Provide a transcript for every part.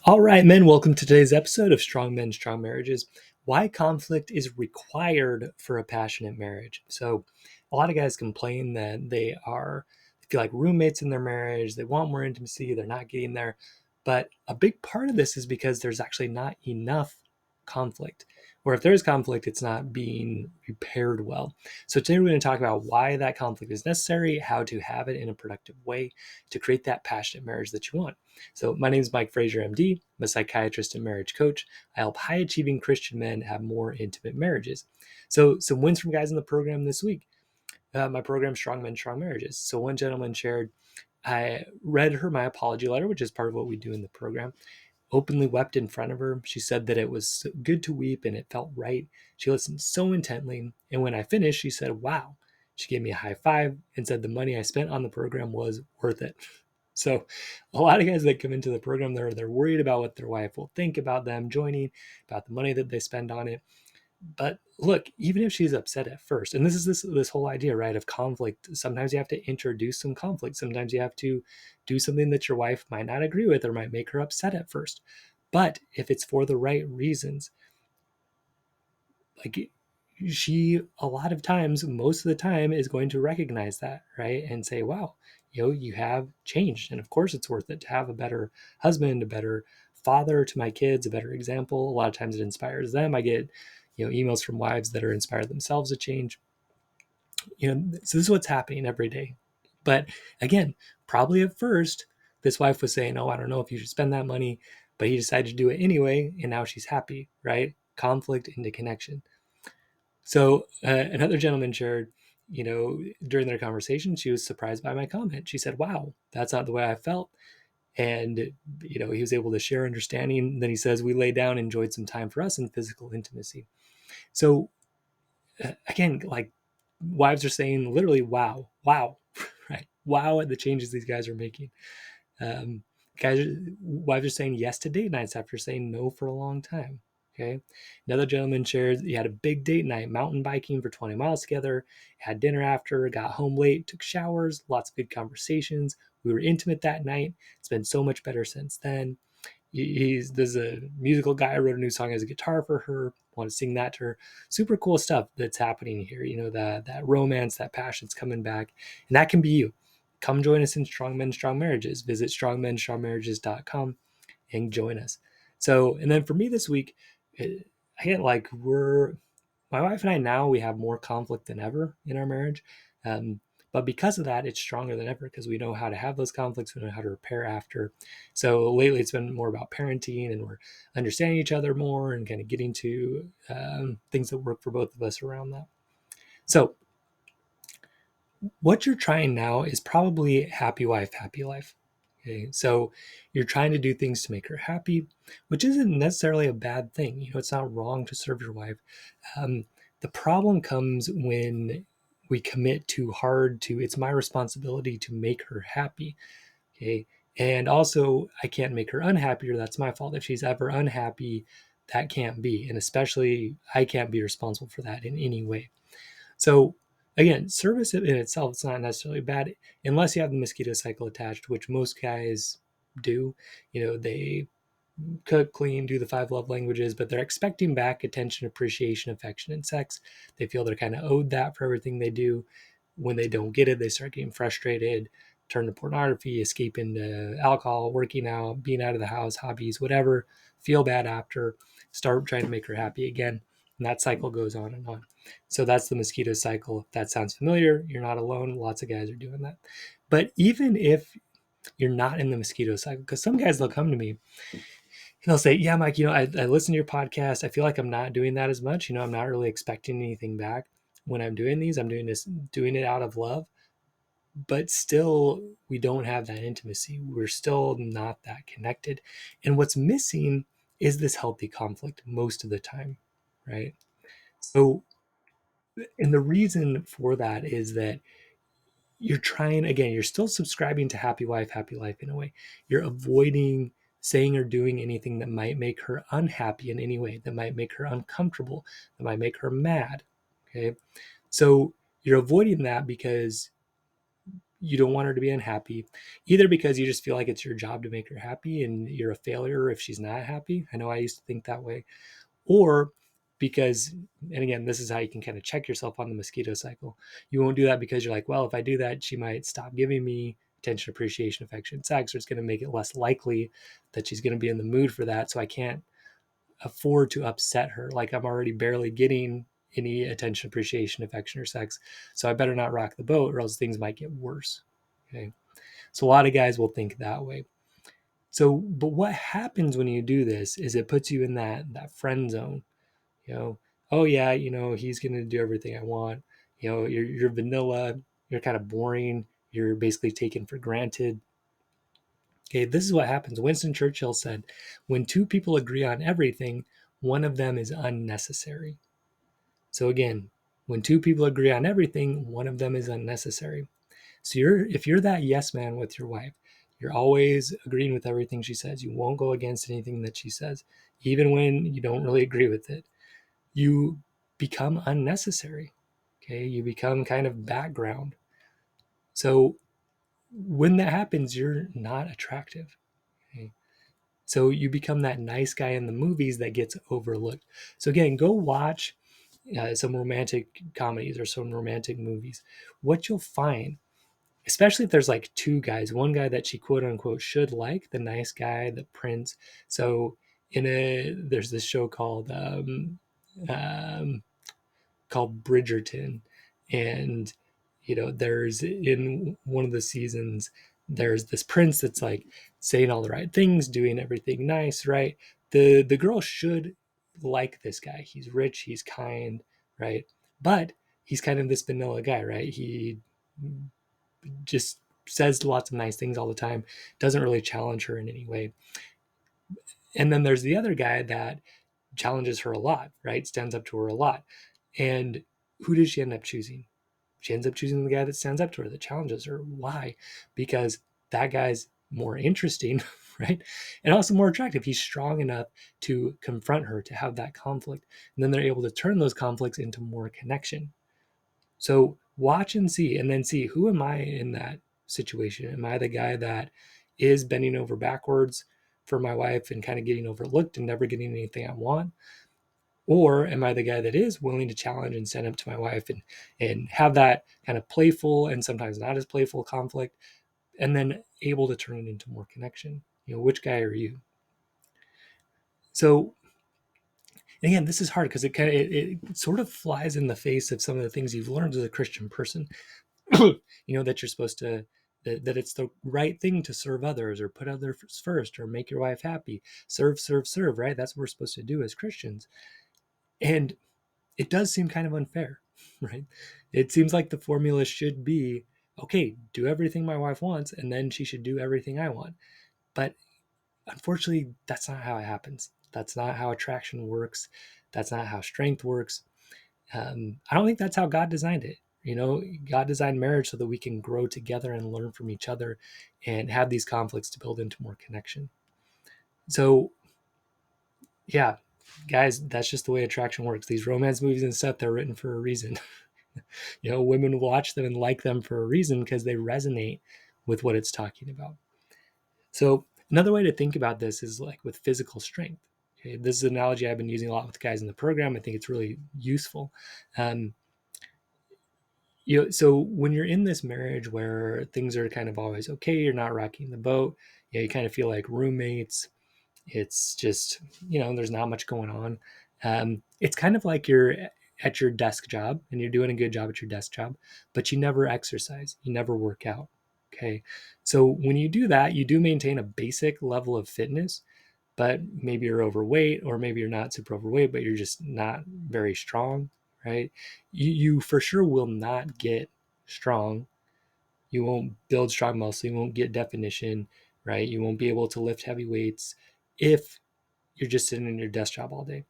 All right, men, welcome to today's episode of Strong Men, Strong Marriages. Why conflict is required for a passionate marriage. So, a lot of guys complain that they feel like roommates in their marriage, they want more intimacy, they're not getting there. But a big part of this is because there's actually not enough conflict. Or if there's conflict, it's not being repaired well. So, today we're going to talk about why that conflict is necessary, how to have it in a productive way to create that passionate marriage that you want. So my name is Mike Frazier, MD. I'm a psychiatrist and marriage coach. I help high-achieving Christian men have more intimate marriages. So some wins from guys in the program this week. My program, Strong Men, Strong Marriages. So one gentleman shared, I read her my apology letter, which is part of what we do in the program. Openly wept in front of her. She said that it was good to weep and it felt right. She listened so intently. And when I finished, she said, wow. She gave me a high five and said the money I spent on the program was worth it. So a lot of guys that come into the program, they're worried about what their wife will think about them joining, about the money that they spend on it. But look, even if she's upset at first, and this is this whole idea, right, of conflict. Sometimes you have to introduce some conflict. Sometimes you have to do something that your wife might not agree with or might make her upset at first. But if it's for the right reasons, like she a lot of times, most of the time, is going to recognize that, right, and say, wow, you have changed, and of course it's worth it to have a better husband, a better father to my kids, a better example. A lot of times it inspires them. I get emails from wives that are inspired themselves to change. So this is what's happening every day. But again, probably at first this wife was saying, oh, I don't know if you should spend that money, but he decided to do it anyway, and now she's happy, right? Conflict into connection. So another gentleman shared, during their conversation, she was surprised by my comment. She said, wow, that's not the way I felt. And, he was able to share understanding. Then he says, we lay down, enjoyed some time for us in physical intimacy. So again, like wives are saying literally, wow, wow, right? Wow at the changes these guys are making. Um, Wives are saying yes to date nights after saying no for a long time. Okay. Another gentleman shared he had a big date night, mountain biking for 20 miles together, had dinner after, got home late, took showers, lots of good conversations. We were intimate that night. It's been so much better since then. There's a musical guy who wrote a new song as a guitar for her. Want to sing that to her. Super cool stuff that's happening here. That romance, that passion's coming back, and that can be you. Come join us in Strong Men, Strong Marriages. Visit strongmenstrongmarriages.com and join us. So, and then for me this week, again, like my wife and I now, we have more conflict than ever in our marriage. But because of that, it's stronger than ever because we know how to have those conflicts. We know how to repair after. So lately it's been more about parenting, and we're understanding each other more and kind of getting to things that work for both of us around that. So what you're trying now is probably happy wife, happy life. Okay, so you're trying to do things to make her happy, which isn't necessarily a bad thing. It's not wrong to serve your wife. Um, the problem comes when we commit too hard to it's my responsibility to make her happy. Okay, and also I can't make her unhappy, or that's my fault. If she's ever unhappy, that can't be, and especially I can't be responsible for that in any way. So again, service in itself, it's not necessarily bad unless you have the mosquito cycle attached, which most guys do. They cook, clean, do the 5 love languages, but they're expecting back attention, appreciation, affection, and sex. They feel they're kind of owed that for everything they do. When they don't get it, they start getting frustrated, turn to pornography, escape into alcohol, working out, being out of the house, hobbies, whatever, feel bad after, start trying to make her happy again. And that cycle goes on and on. So that's the mosquito cycle. If that sounds familiar, you're not alone. Lots of guys are doing that. But even if you're not in the mosquito cycle, because some guys, they'll come to me and they'll say, yeah, Mike, I listen to your podcast. I feel like I'm not doing that as much. I'm not really expecting anything back when I'm doing these. I'm doing it out of love. But still, we don't have that intimacy. We're still not that connected. And what's missing is this healthy conflict most of the time, right? So, and the reason for that is that you're trying, again, you're still subscribing to happy wife, happy life in a way. You're avoiding saying or doing anything that might make her unhappy in any way, that might make her uncomfortable, that might make her mad. Okay. So you're avoiding that because you don't want her to be unhappy, either because you just feel like it's your job to make her happy and you're a failure if she's not happy. I know I used to think that way. Or because, and again, this is how you can kind of check yourself on the mosquito cycle. You won't do that because you're like, well, if I do that, she might stop giving me attention, appreciation, affection, sex, or it's going to make it less likely that she's going to be in the mood for that. So I can't afford to upset her. Like I'm already barely getting any attention, appreciation, affection, or sex. So I better not rock the boat or else things might get worse. Okay. So a lot of guys will think that way. So, but what happens when you do this is it puts you in that friend zone. You know, oh yeah, he's gonna do everything I want. You're vanilla. You're kind of boring. You're basically taken for granted. Okay, this is what happens. Winston Churchill said, "When two people agree on everything, one of them is unnecessary." So again, when two people agree on everything, one of them is unnecessary. So if you're that yes man with your wife, you're always agreeing with everything she says. You won't go against anything that she says, even when you don't really agree with it. You become unnecessary. Okay, you become kind of background. So when that happens, you're not attractive. Okay? So you become that nice guy in the movies that gets overlooked. So again, go watch some romantic comedies or some romantic movies. What you'll find, especially if there's like two guys, one guy that she quote unquote should like, the nice guy, the prince. So there's this show um, called Bridgerton, and there's in one of the seasons there's this prince that's like saying all the right things, doing everything nice, right? The girl should like this guy. He's rich, he's kind, right? But he's kind of this vanilla guy, right? He just says lots of nice things all the time, doesn't really challenge her in any way. And then there's the other guy that challenges her a lot, right? Stands up to her a lot. And who does she end up choosing? She ends up choosing the guy that stands up to her, that challenges her. Why? Because that guy's more interesting, right? And also more attractive. He's strong enough to confront her, to have that conflict. And then they're able to turn those conflicts into more connection. So watch and see, and then see, who am I in that situation? Am I the guy that is bending over backwards for my wife and kind of getting overlooked and never getting anything I want? Or am I the guy that is willing to challenge and stand up to my wife and have that kind of playful and sometimes not as playful conflict, and then able to turn it into more connection? Which guy are you? So again, this is hard because it sort of flies in the face of some of the things you've learned as a Christian person. That you're supposed to, that it's the right thing to serve others or put others first or make your wife happy. Serve, serve, serve, right? That's what we're supposed to do as Christians. And it does seem kind of unfair, right? It seems like the formula should be, okay, do everything my wife wants, and then she should do everything I want. But unfortunately, that's not how it happens. That's not how attraction works. That's not how strength works. I don't think that's how God designed it. God designed marriage so that we can grow together and learn from each other and have these conflicts to build into more connection. So, yeah, guys, that's just the way attraction works. These romance movies and stuff, they're written for a reason. Women watch them and like them for a reason because they resonate with what it's talking about. So another way to think about this is like with physical strength. Okay, this is an analogy I've been using a lot with guys in the program. I think it's really useful. Um, so when you're in this marriage where things are kind of always okay, you're not rocking the boat, you kind of feel like roommates. It's just, there's not much going on. It's kind of like you're at your desk job and you're doing a good job at your desk job, but you never exercise, you never work out. Okay. So when you do that, you do maintain a basic level of fitness, but maybe you're overweight or maybe you're not super overweight, but you're just not very strong, right? You for sure will not get strong. You won't build strong muscle. You won't get definition, right? You won't be able to lift heavy weights if you're just sitting in your desk job all day.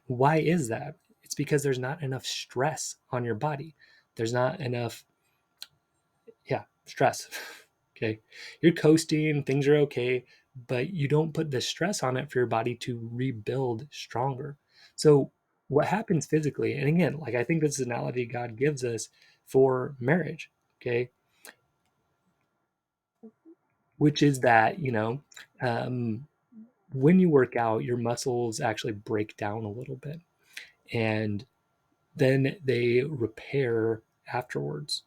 Why is that? It's because there's not enough stress on your body. There's not enough, stress. Okay. You're coasting, things are okay, but you don't put the stress on it for your body to rebuild stronger. So, what happens physically, and again, like I think this is an analogy God gives us for marriage. Okay. which is that, when you work out, your muscles actually break down a little bit and then they repair afterwards.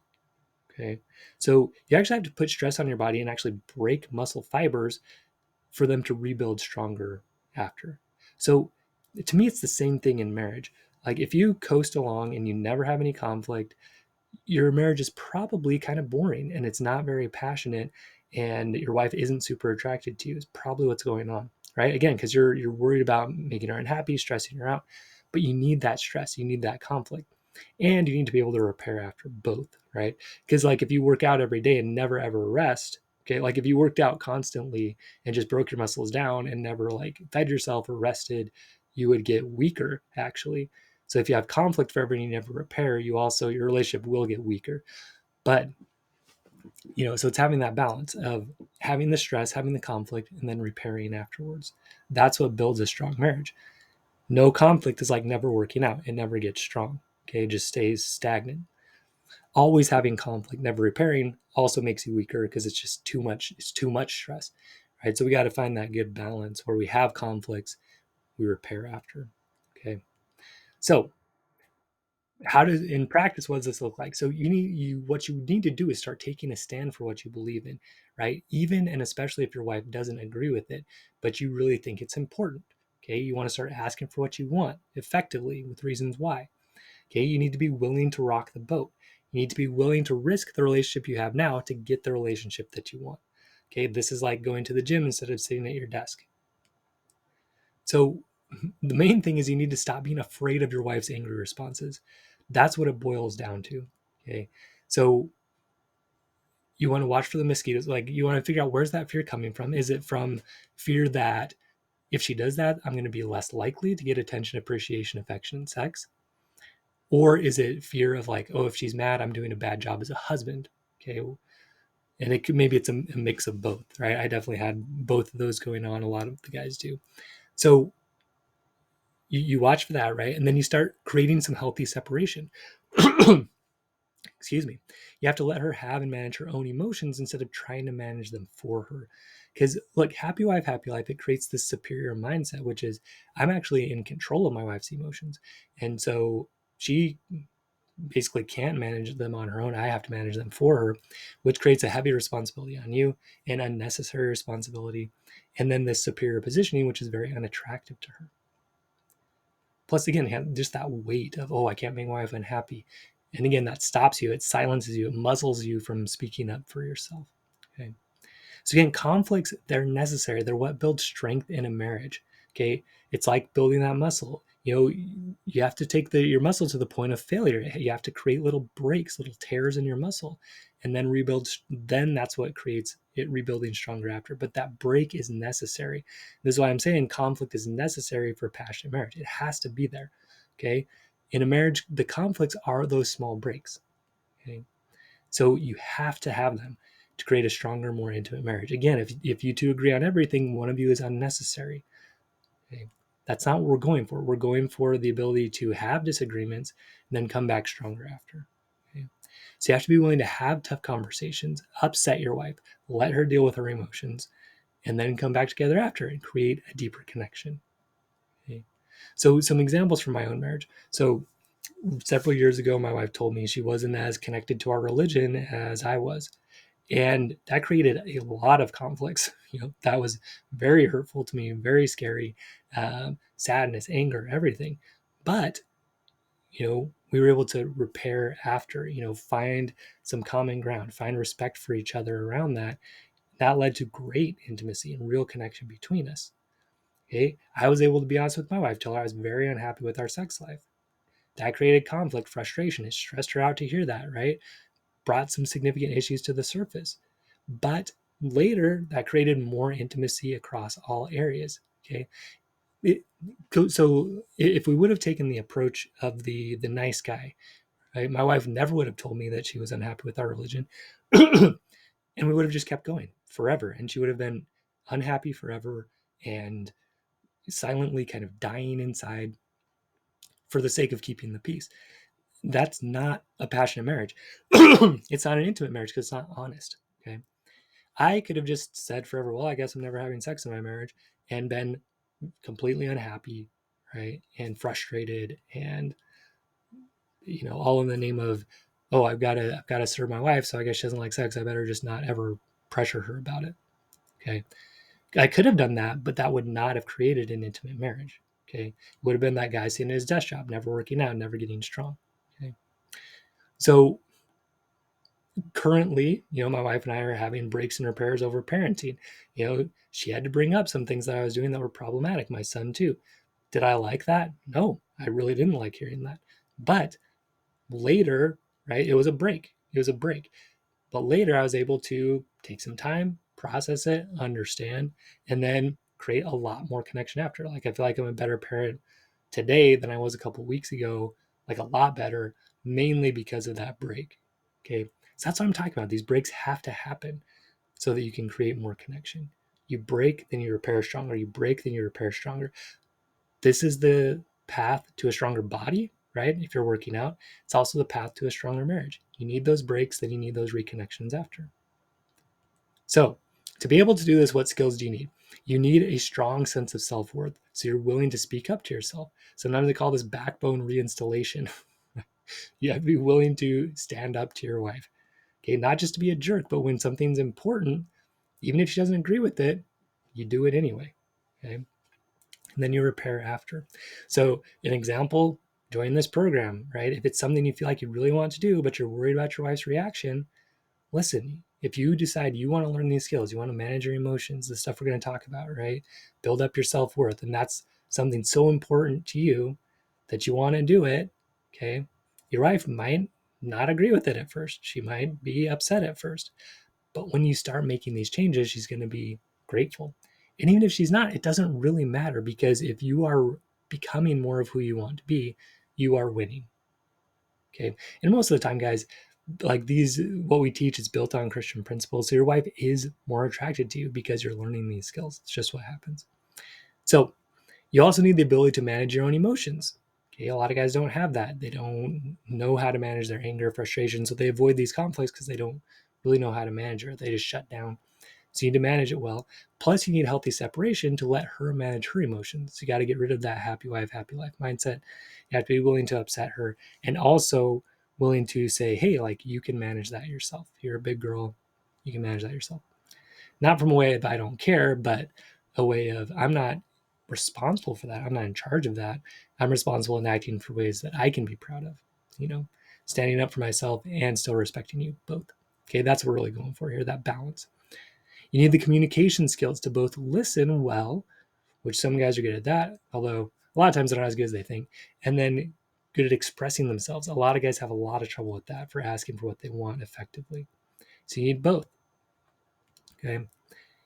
Okay. So you actually have to put stress on your body and actually break muscle fibers for them to rebuild stronger after. So to me, it's the same thing in marriage. Like if you coast along and you never have any conflict, your marriage is probably kind of boring and it's not very passionate, and your wife isn't super attracted to you is probably what's going on, right? Again, because you're worried about making her unhappy, stressing her out, but you need that stress, you need that conflict, and you need to be able to repair after both, right? Because like if you work out every day and never ever rest, okay, like if you worked out constantly and just broke your muscles down and never like fed yourself or rested, you would get weaker actually. So if you have conflict forever and you never repair, you also, your relationship will get weaker. But so it's having that balance of having the stress, having the conflict, and then repairing afterwards. That's what builds a strong marriage. No conflict is like never working out. It never gets strong. Okay, it just stays stagnant. Always having conflict, never repairing, also makes you weaker because it's just too much. It's too much stress, right? So we got to find that good balance where we have conflicts, we repair after. Okay, so how does, in practice, what does this look like? So what you need to do is start taking a stand for what you believe in, right? Even and especially if your wife doesn't agree with it, but you really think it's important. Okay, you want to start asking for what you want effectively with reasons why. Okay, you need to be willing to rock the boat. You need to be willing to risk the relationship you have now to get the relationship that you want. Okay, this is like going to the gym instead of sitting at your desk. So the main thing is you need to stop being afraid of your wife's angry responses. That's what it boils down to. Okay. So you want to watch for the mosquitoes. Like you want to figure out, where's that fear coming from? Is it from fear that if she does that, I'm going to be less likely to get attention, appreciation, affection, and sex? Or is it fear of like, oh, if she's mad, I'm doing a bad job as a husband? Okay. And maybe it's a mix of both, right? I definitely had both of those going on. A lot of the guys do. So you watch for that, right? And then you start creating some healthy separation. Excuse me. You have to let her have and manage her own emotions instead of trying to manage them for her. Because look, happy wife, happy life, it creates this superior mindset, which is I'm actually in control of my wife's emotions. And so she basically can't manage them on her own. I have to manage them for her, which creates a heavy responsibility on you, an unnecessary responsibility, and then this superior positioning, which is very unattractive to her. Plus, again, just that weight of, oh, I can't make my wife unhappy. And again, that stops you, it silences you, it muzzles you from speaking up for yourself. Okay. So again, conflicts, they're necessary. They're what builds strength in a marriage. Okay. It's like building that muscle. You have to take your muscle to the point of failure. You have to create little breaks, little tears in your muscle, and then rebuild. Then that's what creates it rebuilding stronger after. But that break is necessary. This is why I'm saying conflict is necessary for a passionate marriage. It has to be there. Okay. In a marriage, the conflicts are those small breaks. Okay. So you have to have them to create a stronger, more intimate marriage. Again, if you two agree on everything, one of you is unnecessary. Okay? That's not what we're going for. We're going for the ability to have disagreements and then come back stronger after. Okay? So you have to be willing to have tough conversations, upset your wife, let her deal with her emotions, and then come back together after and create a deeper connection. Okay? So some examples from my own marriage. So several years ago, my wife told me she wasn't as connected to our religion as I was. And that created a lot of conflicts. That was very hurtful to me, very scary, sadness, anger, everything. But, we were able to repair after, find some common ground, find respect for each other around that. That led to great intimacy and real connection between us. Okay. I was able to be honest with my wife, tell her I was very unhappy with our sex life. That created conflict, frustration. It stressed her out to hear that, right? Brought some significant issues to the surface. But later, that created more intimacy across all areas. Okay. So if we would have taken the approach of the nice guy, right, my wife never would have told me that she was unhappy with our religion. And we would have just kept going forever. And she would have been unhappy forever and silently kind of dying inside for the sake of keeping the peace. That's not a passionate marriage. It's not an intimate marriage because it's not honest. Okay. I could have just said forever, well, I guess I'm never having sex in my marriage, and been completely unhappy, right? And frustrated, and all in the name of, oh, I've got to serve my wife, so I guess she doesn't like sex. I better just not ever pressure her about it. Okay. I could have done that, but that would not have created an intimate marriage. Okay. It would have been that guy sitting at his desk job, never working out, never getting strong. Okay. So currently, my wife and I are having breaks and repairs over parenting. She had to bring up some things that I was doing that were problematic. My son too. Did I like that? No, I really didn't like hearing that. But later, right, it was a break. It was a break. But later I was able to take some time, process it, understand, and then create a lot more connection after. Like I feel like I'm a better parent today than I was a couple of weeks ago, like a lot better, mainly because of that break. Okay. So that's what I'm talking about. These breaks have to happen so that you can create more connection. You break, then you repair stronger. You break, then you repair stronger. This is the path to a stronger body, right? If you're working out, it's also the path to a stronger marriage. You need those breaks, then you need those reconnections after. So, to be able to do this, what skills do you need? You need a strong sense of self worth. So, you're willing to speak up to yourself. Sometimes they call this backbone reinstallation. You have to be willing to stand up to your wife. Okay, not just to be a jerk, but when something's important, even if she doesn't agree with it, you do it anyway. Okay. And then you repair after. So, an example, join this program, right? If it's something you feel like you really want to do, but you're worried about your wife's reaction, listen, if you decide you want to learn these skills, you want to manage your emotions, the stuff we're going to talk about, right? Build up your self worth. And that's something so important to you that you want to do it. Okay. Your wife might not agree with it at first. She might be upset at first. But when you start making these changes, she's going to be grateful. And even if she's not, it doesn't really matter, because if you are becoming more of who you want to be, you are winning. Okay. And most of the time, guys, like what we teach is built on Christian principles. So your wife is more attracted to you because you're learning these skills. It's just what happens. So you also need the ability to manage your own emotions. Okay. A lot of guys don't have that. They don't know how to manage their anger, frustration. So they avoid these conflicts because they don't really know how to manage it. They just shut down. So you need to manage it well. Plus, you need healthy separation to let her manage her emotions. So you got to get rid of that happy wife, happy life mindset. You have to be willing to upset her, and also willing to say, hey, like, you can manage that yourself. You're a big girl. You can manage that yourself. Not from a way of I don't care, but a way of I'm not responsible for that. I'm not in charge of that. I'm responsible in acting for ways that I can be proud of, standing up for myself and still respecting you both. Okay, that's what we're really going for here, that balance. You need the communication skills to both listen well, which some guys are good at that, although a lot of times they're not as good as they think, and then good at expressing themselves. A lot of guys have a lot of trouble with that, for asking for what they want effectively. So you need both. Okay.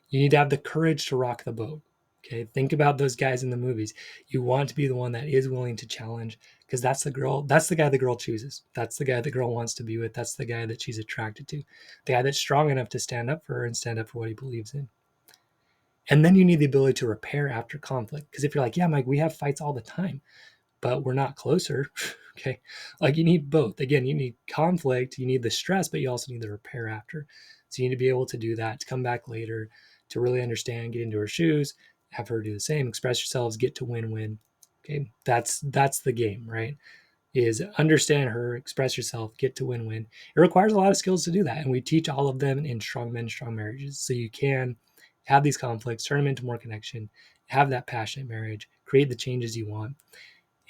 You need to have the courage to rock the boat. Okay. Think about those guys in the movies. You want to be the one that is willing to challenge, because that's the guy the girl chooses. That's the guy the girl wants to be with. That's the guy that she's attracted to. The guy that's strong enough to stand up for her and stand up for what he believes in. And then you need the ability to repair after conflict. Because if you're like, yeah, Mike, we have fights all the time, but we're not closer. Okay. Like, you need both. Again, you need conflict, you need the stress, but you also need the repair after. So you need to be able to do that, to come back later, to really understand, get into her shoes, have her do the same, express yourselves, get to win-win. Okay. That's the game, right? Is understand her, express yourself, get to win-win. It requires a lot of skills to do that. And we teach all of them in Strong Men, Strong Marriages. So you can have these conflicts, turn them into more connection, have that passionate marriage, create the changes you want,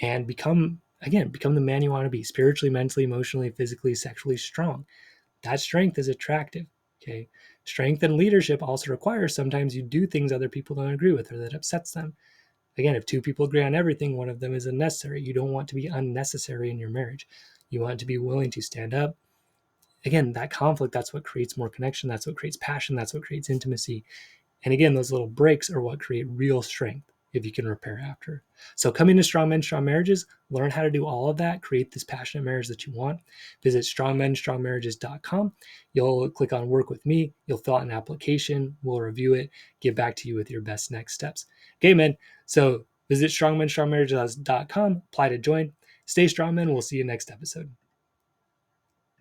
and become the man you want to be, spiritually, mentally, emotionally, physically, sexually strong. That strength is attractive. Okay. Strength and leadership also requires sometimes you do things other people don't agree with or that upsets them. Again, if two people agree on everything, one of them is unnecessary. You don't want to be unnecessary in your marriage. You want to be willing to stand up. Again, that conflict, that's what creates more connection. That's what creates passion. That's what creates intimacy. And again, those little breaks are what create real strength if you can repair after. So come into Strong Men, Strong Marriages, learn how to do all of that, create this passionate marriage that you want. Visit strongmenstrongmarriages.com. You'll click on work with me. You'll fill out an application. We'll review it, get back to you with your best next steps. Okay, men. So visit strongmenstrongmarriages.com, apply to join. Stay strong, men. We'll see you next episode.